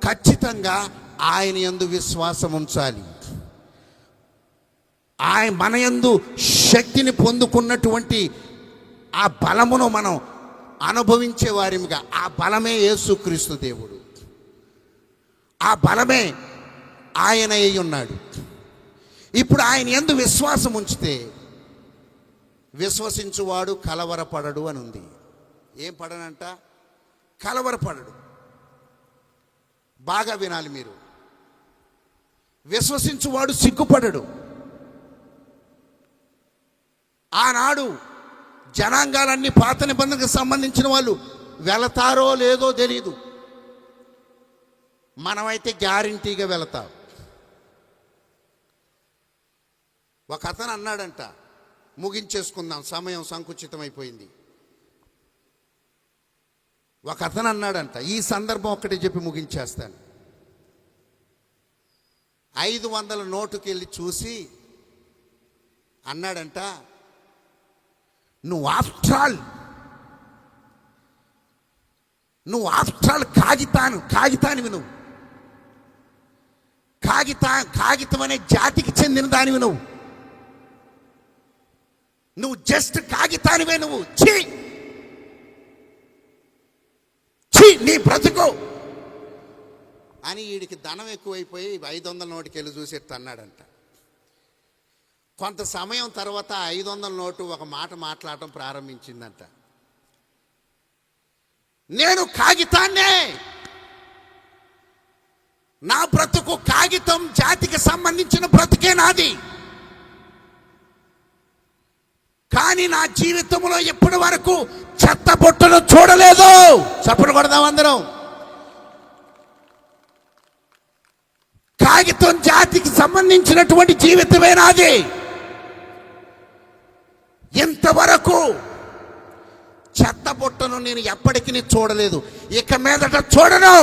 ఖచ్చితంగా ఆయన యందు విశ్వాసం ఉంచాలి. మన యందు శక్తిని పొందుకున్నటువంటి ఆ బలమును మనం అనుభవించే వారిగా, ఆ బలమే యేసుక్రీస్తు దేవుడు. ఆ బలమే ఆయన అయి ఉన్నాడు. ఇప్పుడు ఆయన యందు విశ్వాసం ఉంచితే విశ్వసించువాడు కలవరపడడు అని ఉంది. ఏం పడనంట? కలవరపడడు. బాగా వినాలి మీరు. విశ్వసించువాడు సిగ్గుపడడు. ఆనాడు జనాంగాలన్నీ పాత నిబంధనకు సంబంధించిన వాళ్ళు వెళతారో లేదో తెలియదు. మనమైతే గ్యారంటీగా వెళతాం. ఒక అతను అన్నాడంట, ముగించేసుకుందాం, సమయం సంకుచితమైపోయింది. ఒక అతను అన్నాడంట, ఈ సందర్భం ఒక్కటి చెప్పి ముగించేస్తాను. 500 నోటుకి వెళ్ళి చూసి అన్నాడంట, నువ్వు ఆఫ్టర్ ఆల్ కాగితానివి, నువ్వు కాగితం అనే జాతికి చెందిన దానివి, నువ్వు జస్ట్ కాగితానివే, నువ్వు ఛీ నీ బ్రతుకు అని వీడికి ధనం ఎక్కువైపోయి 500 నోటుకి వెళ్ళి చూసి అన్నాడంట. కొంత సమయం తర్వాత 500 నోటు ఒక మాట మాట్లాడటం ప్రారంభించిందంట. నేను కాగితాన్నే, నా బ్రతుకు కాగితం జాతికి సంబంధించిన బ్రతుకే నాది. కానీ నా జీవితంలో ఇప్పటి వరకు చెత్త బుట్టను చూడలేదు. చప్పట్లు కొడదాం అందరం. కాగితం జాతికి సంబంధించినటువంటి జీవితమే నాది. ఇంతవరకు చెత్త బుట్టను నేను ఎప్పటికీ చూడలేదు, ఇక మీదట చూడను.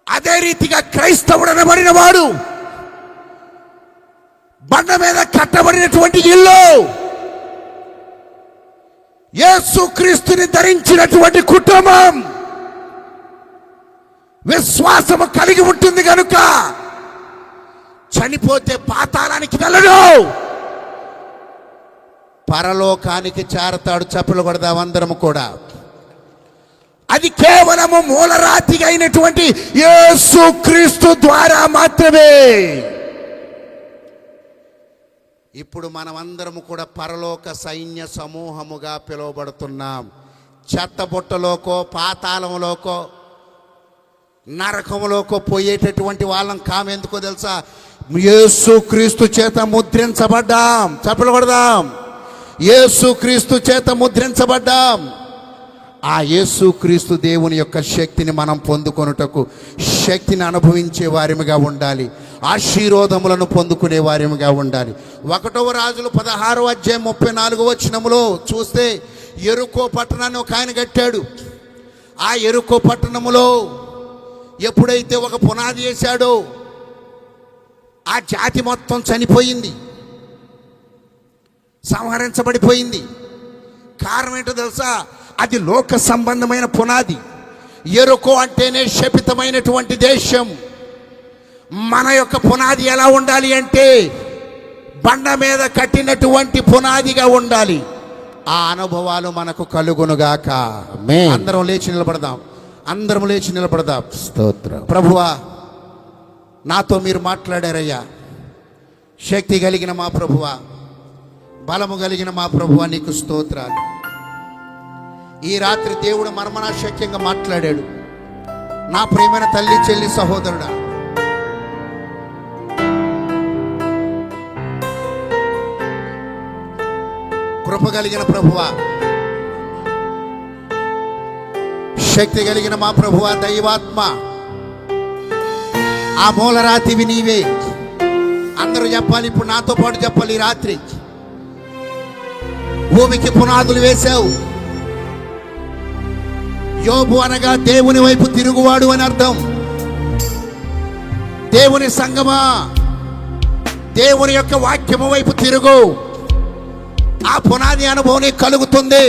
అదే రీతిగా క్రైస్తవుడనబడిన వాడు బండ మీద కట్టబడినటువంటి ఇల్లు, యేసుక్రీస్తుని ధరించినటువంటి కుటుంబం విశ్వాసము కలిగి ఉంటుంది కనుక చనిపోతే పాతాళానికి వెళ్ళడు, పరలోకానికి చేరతాడు. చప్పలు కొడదాం అందరము కూడా. అది కేవలము మూలరాతిగా అయినటువంటి యేసుక్రీస్తు ద్వారా మాత్రమే. ఇప్పుడు మనమందరము కూడా పరలోక సైన్య సమూహముగా పిలువబడుతున్నాం. చెత్తబుట్టలోకో పాతాళంలోకో నరకములోకో పోయేటటువంటి వాళ్ళం కామెందుకో తెలుసా? యేసుక్రీస్తు చేత ముద్రించబడ్డాం. చప్పలు కొడదాం. యేసుక్రీస్తు చేత ముద్రించబడ్డాం. ఆ యేసుక్రీస్తు దేవుని యొక్క శక్తిని మనం పొందుకొనుటకు శక్తిని అనుభవించే వారిగా ఉండాలి, ఆశీర్వాదములను పొందుకునే వారిగా ఉండాలి. 1వ రాజులు 16వ అధ్యాయం 34వ వచనములో చూస్తే యెరికో పట్టణాన్ని ఒక ఆయన కట్టాడు. ఆ యెరికో పట్టణములో ఎప్పుడైతే ఒక పునాది వేశాడో ఆ జాతి మొత్తం చనిపోయింది, సంహరించబడిపోయింది. కారణం ఏంటో తెలుసా? అది లోక సంబంధమైన పునాది. యెరికో అంటేనే శపితమైనటువంటి దేశం. మన యొక్క పునాది ఎలా ఉండాలి అంటే బండ మీద కట్టినటువంటి పునాదిగా ఉండాలి. ఆ అనుభవాలు మనకు కలుగునుగాక. అందరం లేచి నిలబడదాం. అందరం లేచి నిలబడదాం. స్తోత్రం. ప్రభువా, నాతో మీరు మాట్లాడారయ్యా. శక్తి కలిగిన మా ప్రభువా, బలము కలిగిన మా ప్రభువా, నీకు స్తోత్రాలు. ఈ రాత్రి దేవుడు మర్మనాశక్యంగా మాట్లాడాడు. నా ప్రియమైన తల్లి, చెల్లి, సహోదరుడా, కృప కలిగిన ప్రభువా, శక్తి కలిగిన మా ప్రభువా, దైవాత్మ, ఆ మూలరాతివి నీవే. అందరూ చెప్పాలి, ఇప్పుడు నాతో పాటు చెప్పాలి. ఈ రాత్రి భూమికి పునాదులు వేశావు. యోబు అనగా దేవుని వైపు తిరుగువాడు అని అర్థం. దేవుని సంగమా, దేవుని యొక్క వాక్యము వైపు తిరుగు. ఆ పునాది అనుభవం నీకు కలుగుతుంది.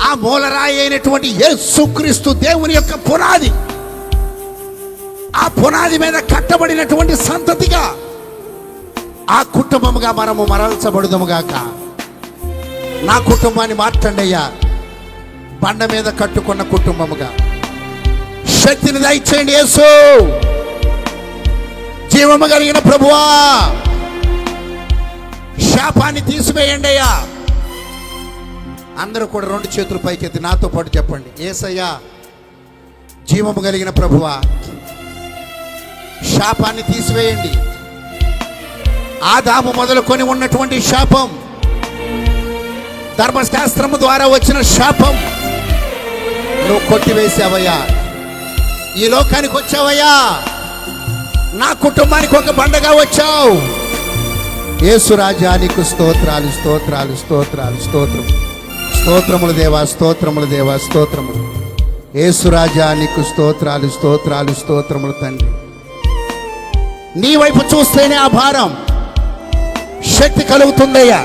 ఆ మూలరాయి అయినటువంటి యేసుక్రీస్తు దేవుని యొక్క పునాది. ఆ పునాది మీద కట్టబడినటువంటి సంతతిగా ఆ కుటుంబముగా మనము మరల్చబడుదముగాక. నా కుటుంబాన్ని మార్చండి అయ్యా. బండ మీద కట్టుకున్న కుటుంబముగా శక్తిని దయచేయండి యేసు. జీవము కలిగిన ప్రభువా, శాపాన్ని తీసివేయండి అయ్యా. అందరూ కూడా 2 చేతులు పైకెత్తి నాతో పాటు చెప్పండి. యేసయ్యా, జీవము కలిగిన ప్రభువా, శాపాన్ని తీసివేయండి. ఆదాము మొదలుకొని ఉన్నటువంటి శాపం, ధర్మశాస్త్రము ద్వారా వచ్చిన శాపం నువ్వు కొట్టివేసావయ్యా. ఈ లోకానికి వచ్చావయ్యా. నా కుటుంబానికి ఒక బండగా వచ్చావు. యేసు రాజా, నీకు స్తోత్రాలు, స్తోత్రాలు, స్తోత్రాలు, స్తోత్రం. స్తోత్రములు దేవా, స్తోత్రములు దేవా, స్తోత్రములు. యేసు రాజా, నీకు స్తోత్రాలు, స్తోత్రాలు, స్తోత్రములు తండ్రి. నీ వైపు చూస్తేనే ఆ భారం శక్తి కలుగుతుందయ్యా.